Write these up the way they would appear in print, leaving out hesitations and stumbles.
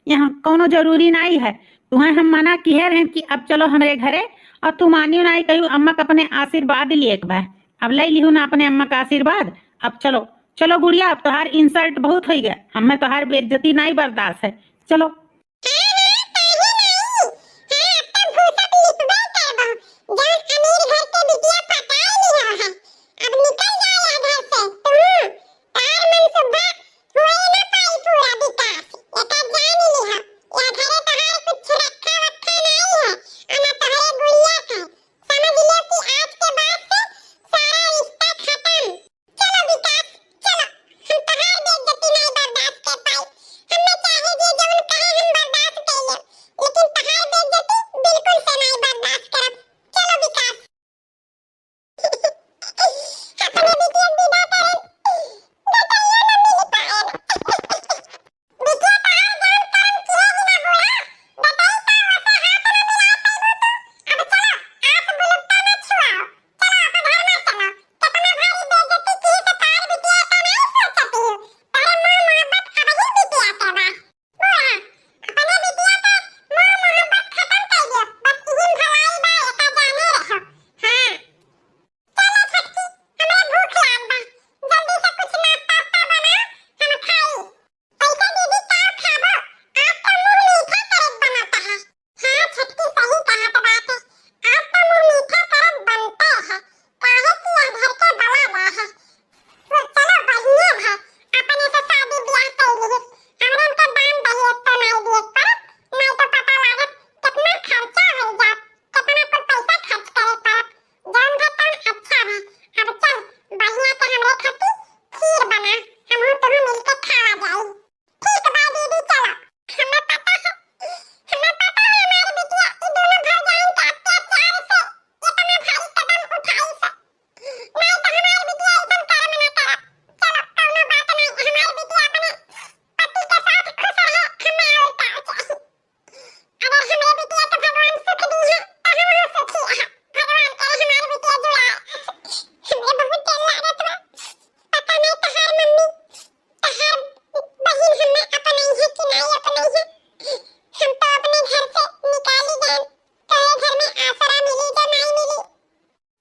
यहाँ कोनो जरूरी नहीं है। तुम्हें हम मना किए रहे कि अब चलो हमारे घरे, और तू मानियो नहीं, कही अम्मा का अपने आशीर्वाद लिए एक बार। अब ले लिहू ना अपने अम्मा का आशीर्वाद। अब चलो चलो गुड़िया, अब तोहार इंसल्ट बहुत हो गया, हमें तोहार बेइज्जती नहीं बर्दाश्त है। चलो।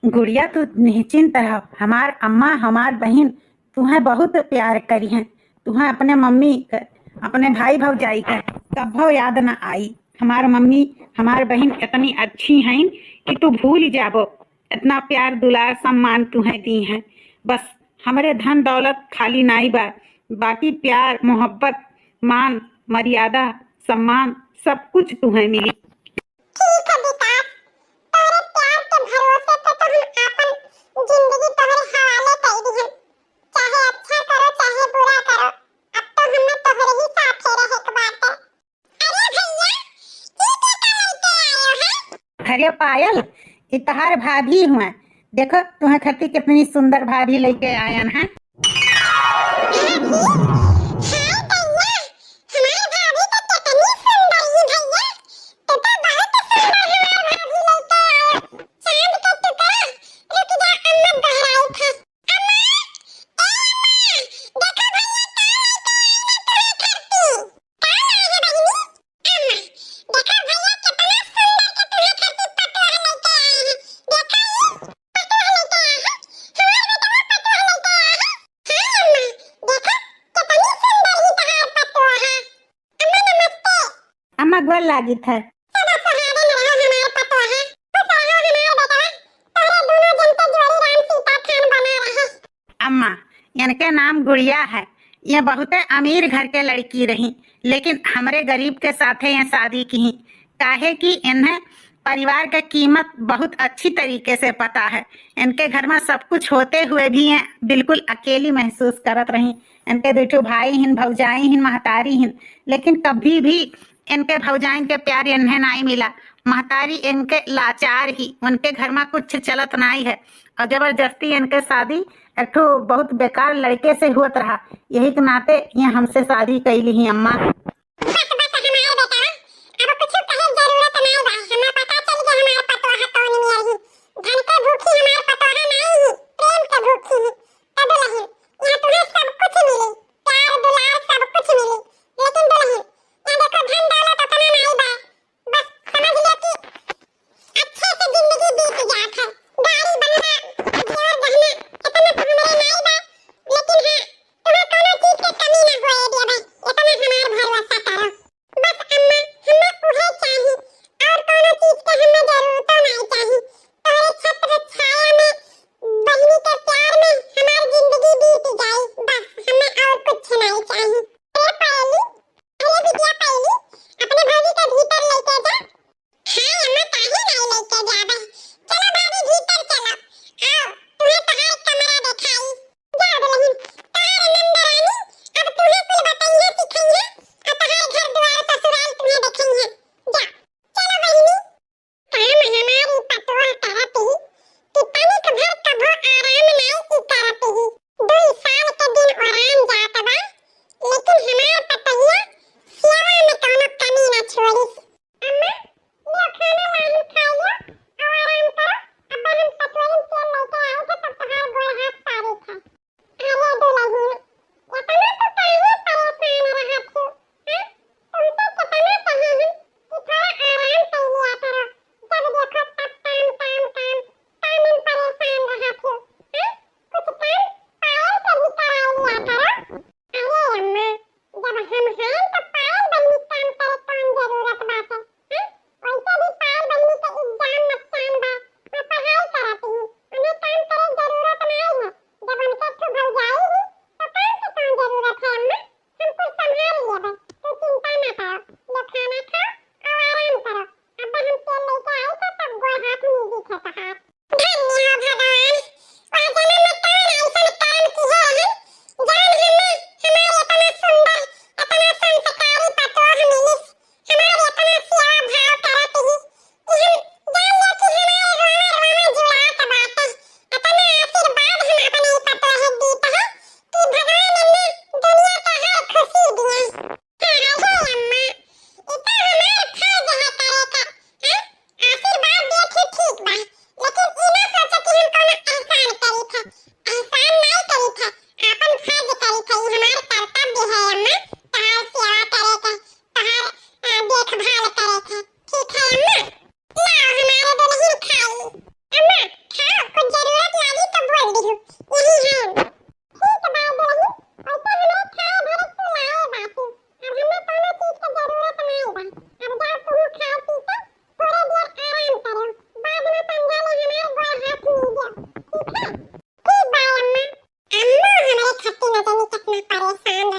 गुड़िया तू निश्चिंत रह, हमार अम्मा हमार बहन तुम्हें बहुत प्यार करी हैं। तुम्हें अपने मम्मी अपने भाई भौजाई का कभो याद ना आई। हमार मम्मी हमार बहन इतनी अच्छी हैं कि तू भूल जाबो। इतना प्यार दुलार सम्मान तुम्हें दी हैं। बस हमारे धन दौलत खाली नहीं बा, बाकी प्यार मोहब्बत मान मर्यादा सम्मान सब कुछ तुम्हें मिली। अरे पायल, इतहार भाभी हुआ, देखो तुम्हें खती कितनी सुंदर भाभी लेके आयन है। अम्मा गोल लागी था। अम्मा इनके नाम गुड़िया है। ये बहुत अमीर घर के लड़की रही, लेकिन हमारे गरीब के साथे ये शादी की। काहे कि इन्हें परिवार का कीमत बहुत अच्छी तरीके से पता है। इनके घर में सब कुछ होते हुए भी ये बिल्कुल अकेली महसूस करत रही। इनके बेटो भाई हिन भौजाई हिन महतारी हिन, लेकिन कभी भी इनके भौजाइन के प्यार इन्हें नहीं मिला। महतारी इनके लाचार ही, उनके घर में कुछ चलत नहीं है, और जबरदस्ती इनके शादी एक ठो बहुत बेकार लड़के से हुआ रहा। यही के नाते ये हमसे शादी कैली ही अम्मा।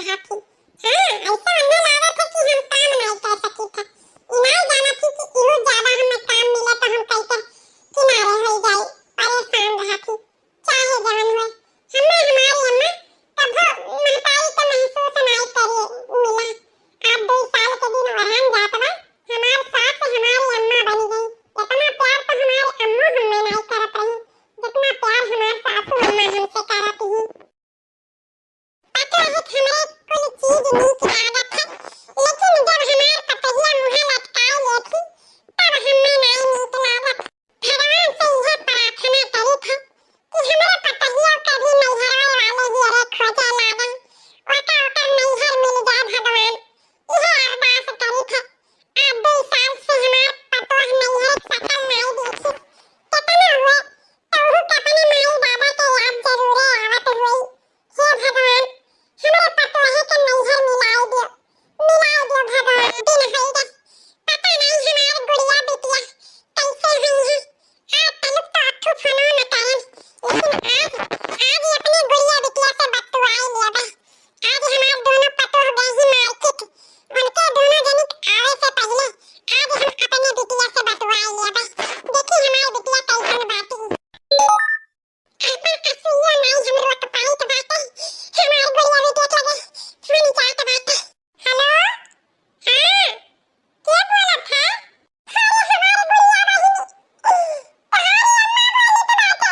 रहा थी। हाँ, ऐसा हमें लगा था कि हम काम नहीं कर सकी था। इनाय जाना थी कि इहो ज्यादा हमें काम मिले तो हम कैसे किनारे हो जाए, परेशान रहा थी। चाहे जवान हुए हमें हमारी अम्मा कभो महतारी का महसूस नहीं करे मिला। आप 2 साल के दिन वरहान जात बा, हमार सास हमारी अम्मा बनी गई। इतना प्यार तो हमारी अम्मा हमें नहीं करत रही जितना प्यार हमार सासू अम्मा हमसे करत ही। पता है हमें कोई चीज नीक लागत है, लेकिन जब हमार पतैया मुँह लटकाई लेती तब हमें नहीं नीक लागत। भगवान से यह प्रार्थना करी थी कि हमारे पतैया कभी नैहरवे वाले हीरे खोजे लागन, ओकर नैहर मिल जाए भगवान। यह अरदास करी थी। आप 2 साल से हमार पतोह नैहर सकल नहीं देखी। कितना हुए तो उहु के अपने माई बाबा के याद जरूरे आवत हुई। हे भगवान, हमारे पतोहे के नैहर मिलाए दियो भगवान। दिन है रे, पता नहीं हमार गुड़िया बिटिया कैसे हुई है। आज तलक तो अठू फोनो न करें, लेकिन आज ही अपनी गुड़िया बिटिया से बतुआई लिया बा। आज हमार दोनों पतोह गए ही मार्केट, उनके दोनों जनिक आवे से पहले आज हम अपने बिटिया से बतुआई लिया बा। देखी हमार बिटिया कैसन बाटी। आपन असूया नहीं हमरो तो पाई तो बाटे, हमार गुड़िया बिटिया के लगे फोन जात बाटे। हेलो, हाँ, के बोलत है? अरे हमारी गुड़िया बहिनी तुम्हारी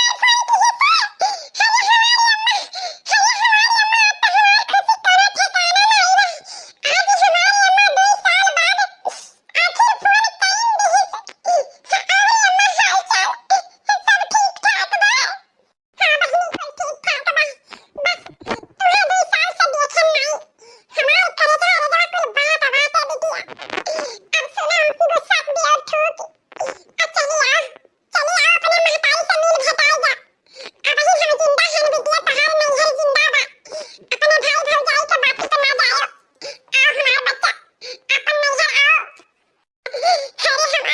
अम्मा बोली तो बाटे। अम्मा हमार फोन किए से। हेलो हमारी अम्मा, हेलो हमारी अम्मा, अब तो हमार खुशी कोनो ठिकाना नहीं रही। आज हमारी अम्मा 2 साल बाद आखिर फोन कईन दिही। अरे अम्मा हाल चाल सब ठीक ठाक बा? हाँ बहिनी सब ठीक ठाक बा, बस तुहे 2 साल से देखन नहीं। हमार कलेजा रजा कुल बात बाटे बिटिया। अब सुना गुस्सा दिया ठोक। चली आओ अपने महतारी से मिल भेटाई जा। अब ही हम जिंदा हैं बिटिया, तहार नैहर जिंदा बा। अपने भाई भौजाई के वापिस ना जाओ। आओ हमार बच्चा, अपन नैहर आओ। अरे हमारी अम्मा हो,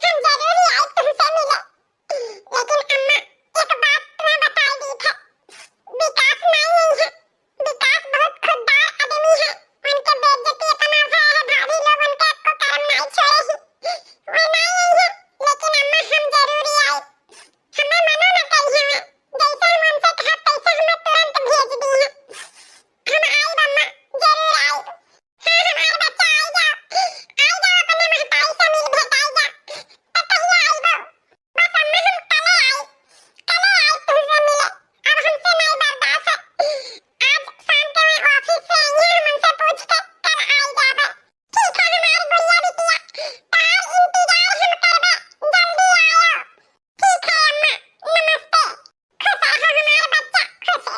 हम जरूर आई तुमसे मिले। लेकिन अम्मा एक बात तुम्हें बताई दी थी, विकास नहीं है। विकास बहुत खुददार आदमी है, उनके बेइज्जती इतना भय है भाभी लोग उनके को कर्म नहीं छोड़े ही। वो नहीं है, लेकिन अम्मा हम जरूर आई। हमें मना न करिए, जैसे हम उनसे कहा तैसे हमें तुरंत भेज दी है। हम आई अम्मा, जरूर आई। हाँ हमारे बच्चा आई जाओ अपने महतारी से मिल भेटाई जा। पतैया आई बो, बस अम्मा हम कले आई तुमसे मिले। अब हमसे नहीं बर्दाश्त है। आज शाम के मैं ऑफिस से आई हूँ, हम उनसे पूछ के कल आई जाबे। ठीक है हमारी गुड़िया बिटिया, तार इंतजार हम करबे, जल्दी आयो। ठीक है अम्मा, नमस्ते। खुश रहो हमारे बच्चा, खुश रहो।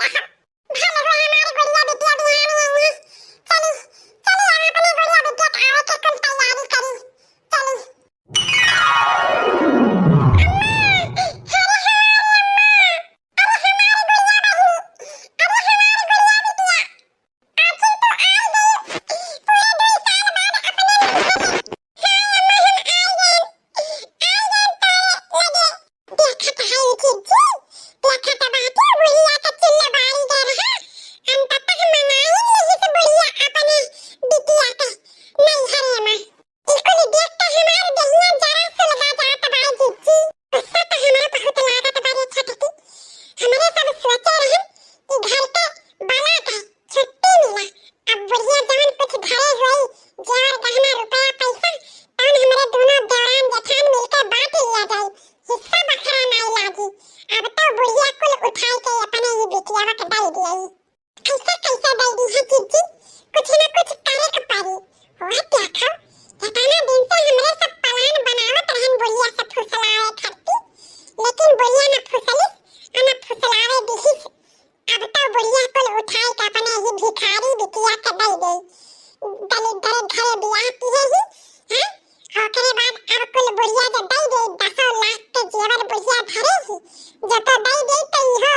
भले हो हमारी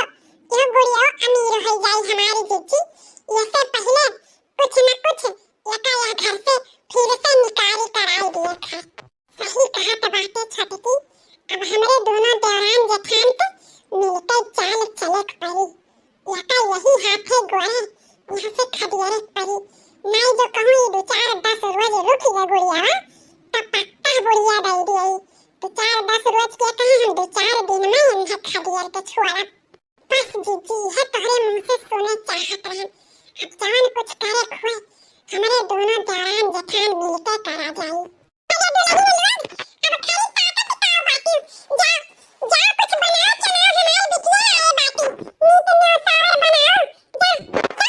गुड़िया बिटिया बिहार में आई है। चली चली आप अपनी गुड़िया बिटिया के आवे के कुल तैयारी करी। चली अब हमरे दोनों देवरान जेठान के मिलके चाल चले के पड़ी। के छुआला। बस जीजी है तोहरे मुंह से सुने चाहत रहन। अब जान कुछ करे खुए हमरे दोनों दौरान जठान मिलके करा जाई। अरे दुल्हन लोग अब खाली ताकत बताओ बाटी। जा जा कुछ बनाओ चलाओ हमारे बिटिया आए बाटी। मीट ना सावर बनाओ। जा जा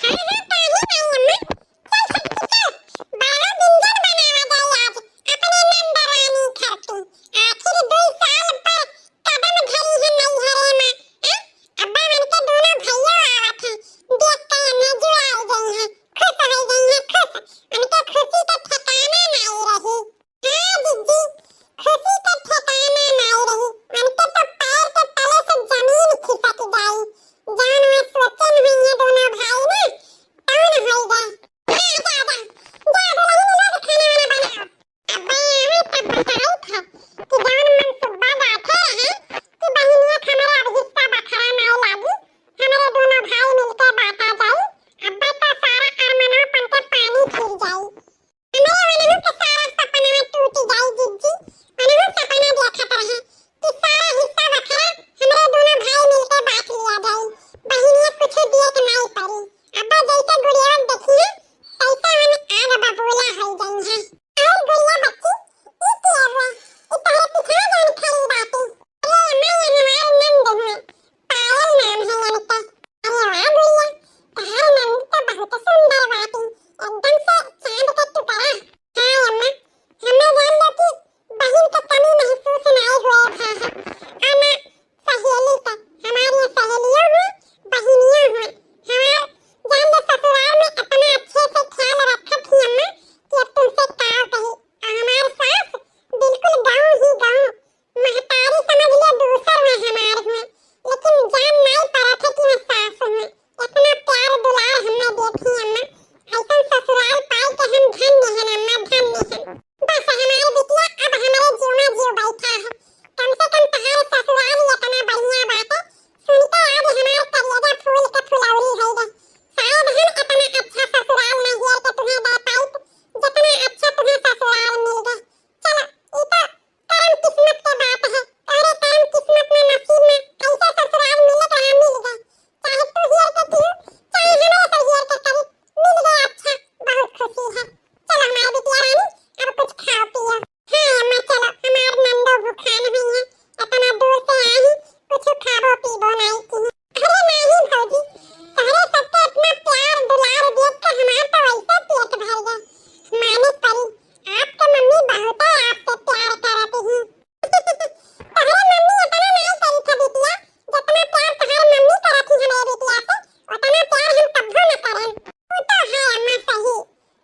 हाँ हाँ ताही नहीं अम्मा। चल छटकी चल। बारह व्यंजन बनावा जाए आज अपने नंदरानी घर पे। आखिर 2 साल पर कदम धरी है नैहरे में। अब्बा मन के दोनों भैया आवत हैं। देख के नजर आ गई है। खुश हो गई है खुश। उनके खुशी के ठिकाना नहीं रही। हाँ दीदी खुशी के ठिकाना नहीं रही। उनके तो पैर के तले से जमीन खिसक गई। जान में सोचे नहीं ये दोनों भाई ना कौन हो गए। जा जा जा दुल्हन लोग खाना वाना बनाओ। अब्बा आवे तब बताई था कि जान मन सुब्बा बैठे रहे कि बहनिया हमारे अब हिस्सा बखरा नहीं लागी। हमारे दोनों भाई मिलकर बांटा जाई। अब्बा तो सारा अरमानों पर के पानी फिर जाई। हमारे वनों के सारा सपना टूट जाई दीदी। वनों सपना देखत रहे कि सारा हिस्सा बखरा हमारे दोनों भाई मिलकर बांट लिया जाई। बहनिया कुछ दिए नहीं पड़ी। अब्बा जैसे गुड़िया देखिए तैसे हम आग बबूला हो गई हैं। और गुड़िया बच्ची ई क्या हुआ ई तोहरे पीछे जान खड़ी बाटी। अरे अम्मा ये हमारे नंद हुए पायल नाम है इनका। अरे वाह गुड़िया तुम्हारे नंद तो बहुत सुंदर बाटी एकदम से चांद का टुकड़ा। हाँ अम्मा हमें जान लो कि बहन की कमी महसूस नहीं हुए है। अम्मा सहेली का हमारी सहेलियां हुई बहनियां हुई हमारे जान लो ससुराल में इतना अच्छे से ख्याल रखा थी अम्मा कि अब तुमसे क्या कही। और हमारे सास बिल्कुल गाँव ही गाँव महतारी समझ ले दूसर में हमारे हुए। लेकिन जान नहीं पड़ा था कि मैं सास हूँ। इतना प्यार दुलार हमने देखी अम्मा। ऐसा ससुराल पाए के हम धन्य हैं अम्मा धन्य हैं। बस हमारी बिटिया अब हमारे जीव में जीव बैठा है। कम से कम तुम्हारे ससुराल ही इतना बढ़िया बात है। सुनते आज हमारे कलेजा फूल के फुलौरी हो गए। शायद हम इतना अच्छा ससुराल नहीं है कि तुम्हें दे पाई जितना अच्छा तुम्हें ससुराल मिल गया। चलो ये तो कर्म किस्मत के बात है। अरे कर्म किस्मत में नसीब में ऐसा ससुराल मिले तो हम मिल गए। चाहे तू हियर के क्यों चाहे हमें तो हियर के करीब मिल गया। अच्छा बहुत खुशी है। चलो हमारी बिटिया रानी अब कुछ खाओ पियो। हाँ अम्मा चलो हमारे नंदो भूखा नहीं है। इतना दूर से आई कुछ खाबो पीबो नहीं की। अरे नहीं भौजी तुम्हारे सबके इतना प्यार दुलार देख के हमारा तो वैसे पेट भर गया। माने परी आपके मम्मी बहुत आपसे प्यार करती हैं। तुम्हारी मम्मी इतना नहीं करी थी बिटिया जितना प्यार तुम्हारी मम्मी करती है मेरी बिटिया से उतना प्यार हम कभी न करें। वो तो है अम्मा सही।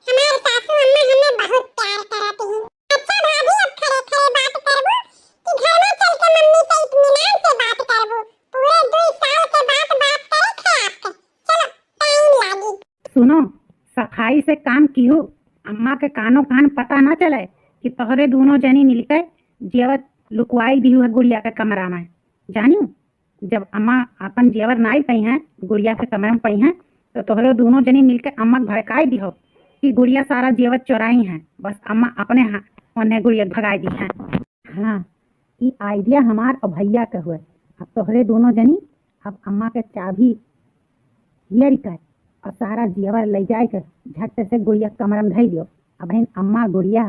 हमारे सासू अम्मा हमें बहुत प्यार करती हैं। अच्छा भाभी अब खड़े खड़े बात करबो कि घर में चल के मम्मी से इत्मीनान से बात करबो। पूरे 2 साल के बाद बात करे थे आपके। चलो टाइम लागी। सुनो सफाई से काम कियो। अम्मा के कानो कान पता ना चले कि तोहरे दोनों जनी मिलकर जेवर लुकवाई दी है गुड़िया के कमरा में। जानियो जब अम्मा अपन जेवर नाई पई हैं गुड़िया के कमरे में पई हैं तो तोहरे दोनों जनी मिलकर अम्मा भड़काई दी हो कि गुड़िया सारा जेवर चुराई हैं। बस अम्मा अपने उन्हें गुड़िया भगाई दी हैं। हाँ ये आइडिया हमार और भैया के हुए। अब तोहरे दोनों जनी अब अम्मा के चाबी हियर कर और सारा जेवर ले जाए कर झट से गुड़िया कमरा में धई दियो। अब अम्मा गुड़िया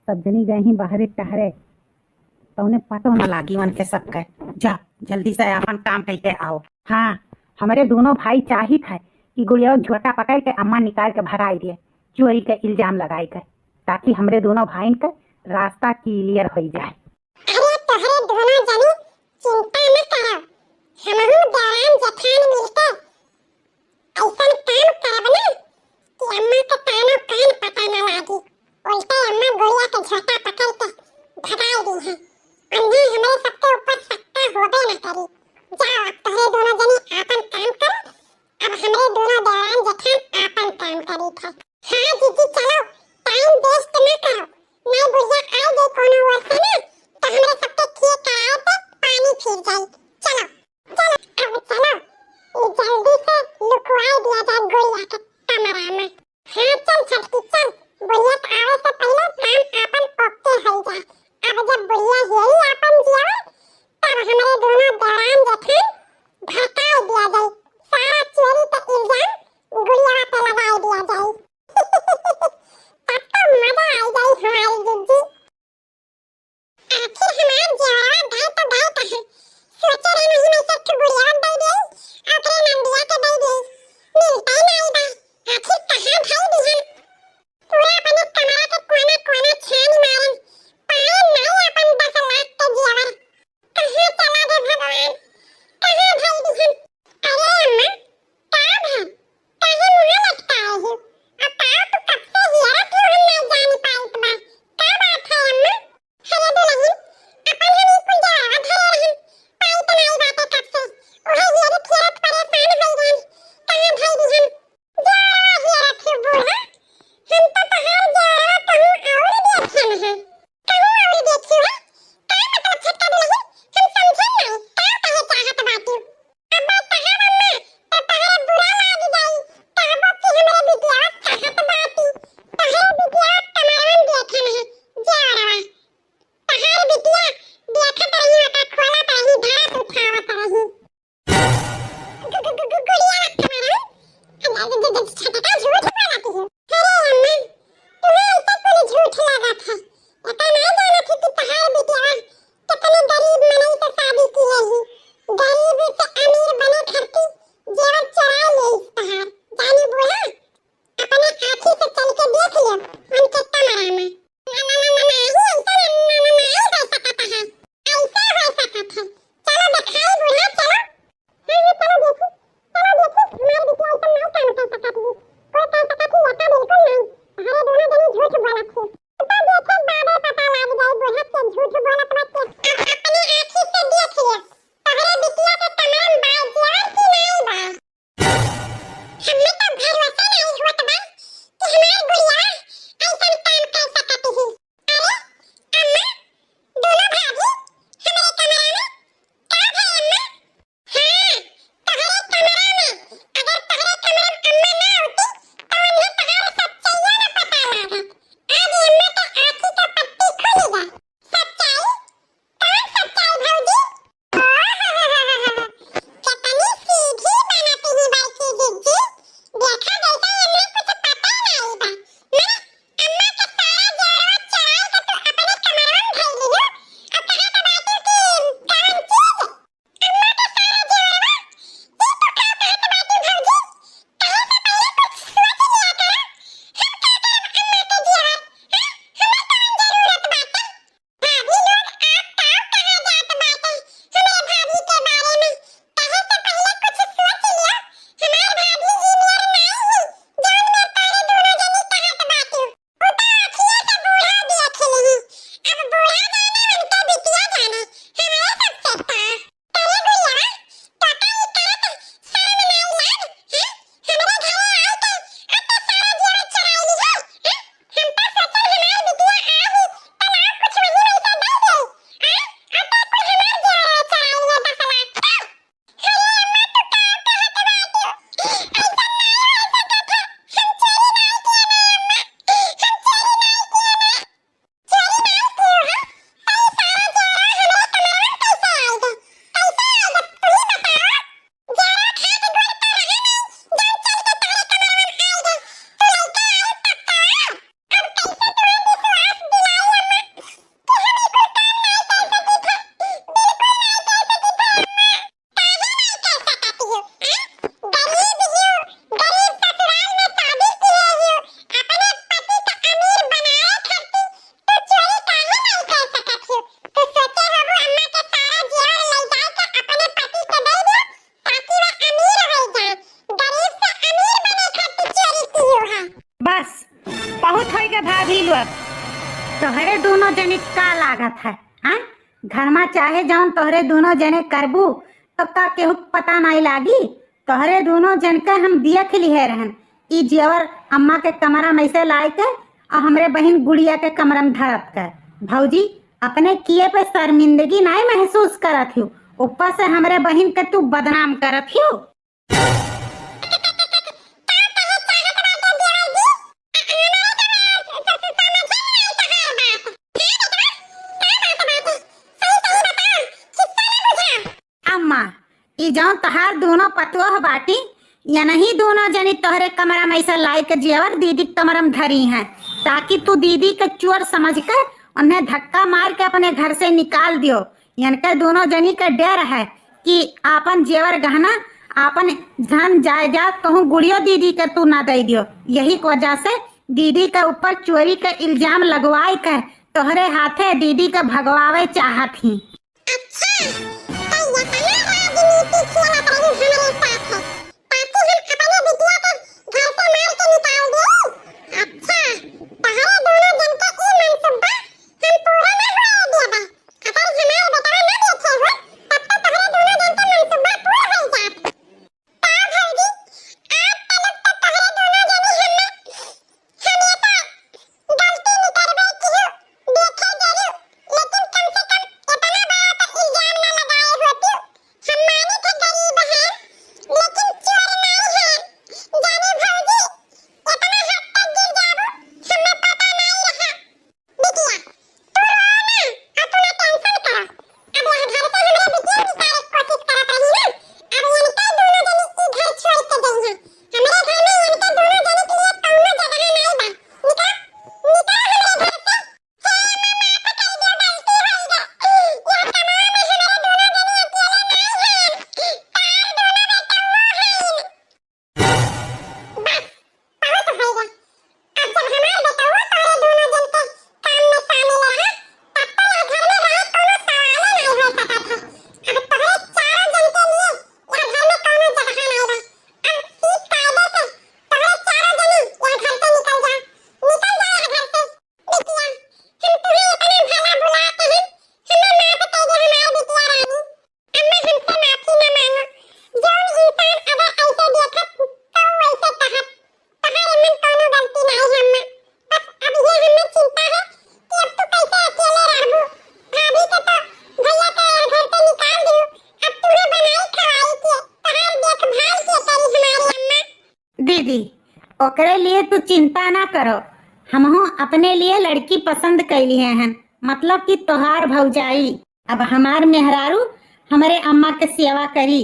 सब जनी गए ही बाहर टहरे तो उन्हें पतो न लागी उनके सबके। जा जल्दी से अपन काम करके आओ। हाँ हमारे दोनों भाई चाहिए था कि गुड़िया झोटा पकड़ के अम्मा निकाल के भगाई दिए चोरी का इल्जाम लगाई कर ताकि हमारे दोनों भाई का रास्ता क्लियर हो जाए। अरे तोहरे दोनों जनी चिंता मत करो। हमहू दौरान जठान मिलकर ऐसा काम करब ना कि अम्मा के कानो कान पता न लागी। उल्टे अम्मा गुड़िया के झोटा पकड़ के भगाई दी है। उन्हें हमारे सबके ऊपर शक्का होबे न करी। जाओ अब तोहरे दोनों जनी आपन काम करो। अब हमारे दोनों दौरान जठान आपन काम करी थे। हाँ दीदी चलो टाइम वेस्ट न करो। नहीं बुढ़िया आ गई कोनो ओर से ना तो हमारे सबके खेत कराए पे पानी फिर जाए। चलो चलो अब चलो ये जल्दी से लुकवाई दिया जाए गुड़िया के कमरा में। हाँ चल छटकी चल बुढ़िया आवे से पहले काम आपन ओके हो जाए। अब जब बुढ़िया यही आपन जिया तब हमारे दोनों दौरान जठान बहुत हो गए भाभी लोग। तोहरे दोनों जने का लागत है, हाँ? घर में चाहे जाऊं तोहरे दोनों जने करबू तो का केहू पता नहीं लागी। तोहरे दोनों जन के हम देख लिए रहन ई जेवर अम्मा के कमरा में से लाई के और हमरे बहन गुड़िया के कमरा में धरत कर। भौजी अपने किए पे शर्मिंदगी नहीं महसूस करत हो, ऊपर से हमरे बहन के तू बदनाम करत हो। अम्मा ई जाऊं तहार दोनों पतोह बाटी या नहीं दोनों जनी तोहरे कमरा में ऐसा लाई के जेवर दीदी के कमरा में धरी हैं ताकि तू दीदी के चोर समझ कर उन्हें धक्का मार के अपने घर से निकाल दियो। इनके दोनों जनी का डर है कि आपन जेवर गहना आपन धन जायदाद कहूँ गुड़ियो दीदी के तू ना दे दियो। यही वजह से दीदी के ऊपर चोरी का इल्जाम लगवाए कर तोहरे हाथे दीदी के भगवावे चाहत ही। दीदी ओकरे लिए तू चिंता ना करो, हमहू अपने लिए लड़की पसंद कैली हैं, मतलब कि तोहार भौजाई अब हमार मेहरारू हमारे अम्मा के सेवा करी।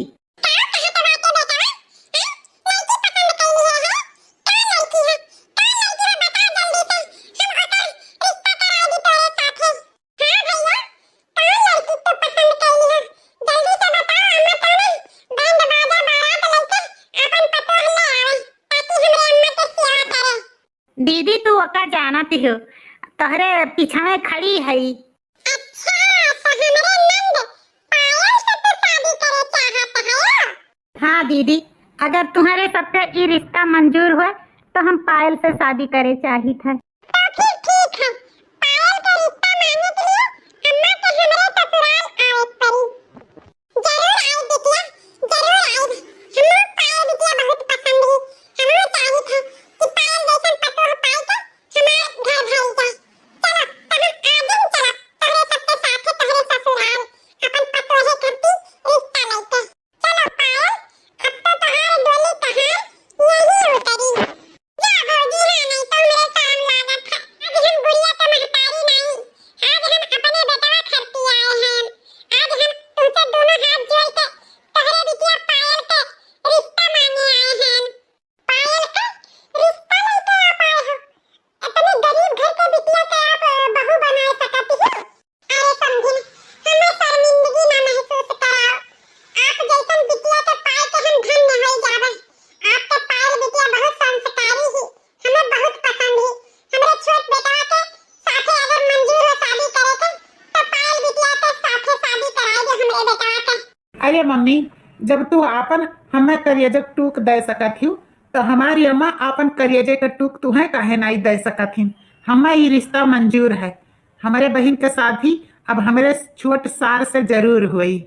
दीदी तू ओका जानती हो तोहरे पीछा में खड़ी है। हाँ दीदी अगर तुम्हारे सबके ये रिश्ता मंजूर हुआ तो हम पायल से शादी करे चाहिए थे। अरे मम्मी जब तू आपन हमें करियजक टूक दे सकत हूँ तो हमारी अम्मा आपन करियजे के टुक तुहे काहे नहीं दे सकथिन। हमें ये रिश्ता मंजूर है। हमारे बहन के शादी अब हमारे छोट सार से जरूर हुई।